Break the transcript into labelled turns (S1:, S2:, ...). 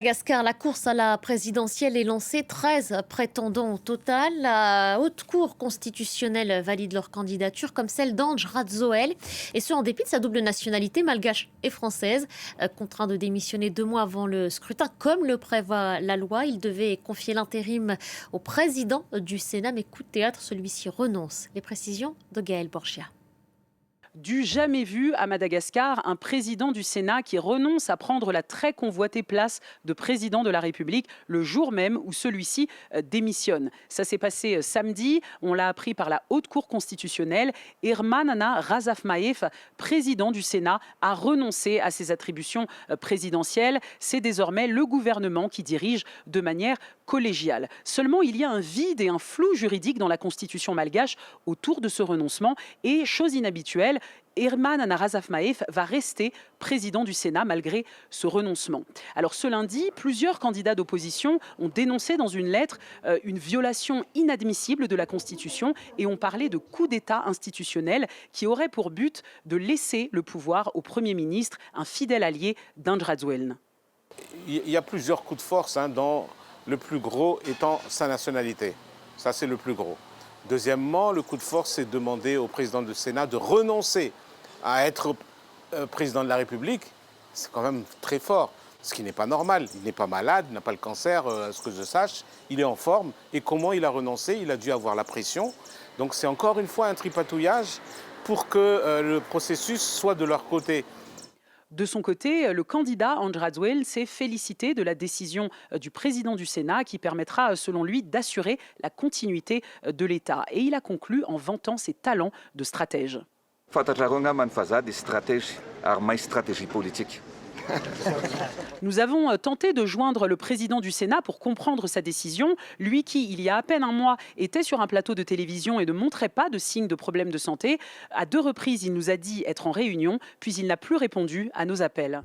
S1: Madagascar, la course à la présidentielle est lancée. 13 prétendants au total. La haute cour constitutionnelle valide leur candidature, comme celle d'Andj Radzoel. Et ce, en dépit de sa double nationalité, malgache et française. Contraint de démissionner 2 mois avant le scrutin, comme le prévoit la loi, il devait confier l'intérim au président du Sénat. Mais coup de théâtre, celui-ci renonce. Les précisions de Gaël Borgia.
S2: Du jamais vu à Madagascar, un président du Sénat qui renonce à prendre la très convoitée place de président de la République le jour même où celui-ci démissionne. Ça s'est passé samedi, on l'a appris par la Haute Cour constitutionnelle. Hermanana Razafmaev, président du Sénat, a renoncé à ses attributions présidentielles. C'est désormais le gouvernement qui dirige de manière collégiale. Seulement, il y a un vide et un flou juridique dans la constitution malgache autour de ce renoncement. Et chose inhabituelle, Hermanana Razafmaev va rester président du Sénat malgré ce renoncement. Alors ce lundi, plusieurs candidats d'opposition ont dénoncé dans une lettre une violation inadmissible de la Constitution et ont parlé de coup d'État institutionnel qui aurait pour but de laisser le pouvoir au Premier ministre, un fidèle allié d'Andj Radzoel.
S3: Il y a plusieurs coups de force, dont le plus gros étant sa nationalité. Ça, c'est le plus gros. Deuxièmement, le coup de force, c'est de demander au président du Sénat de renoncer à être président de la République. C'est quand même très fort, ce qui n'est pas normal. Il n'est pas malade, il n'a pas le cancer, à ce que je sache. Il est en forme. Et comment il a renoncé? Il a dû avoir la pression. Donc c'est encore une fois un tripatouillage pour que le processus soit de leur côté.
S2: De son côté, le candidat Andj Radzoel s'est félicité de la décision du président du Sénat qui permettra, selon lui, d'assurer la continuité de l'État. Et il a conclu en vantant ses talents de stratège. Nous avons tenté de joindre le président du Sénat pour comprendre sa décision. Lui qui, il y a à peine un mois, était sur un plateau de télévision et ne montrait pas de signes de problèmes de santé. À 2 reprises, il nous a dit être en réunion, puis il n'a plus répondu à nos appels.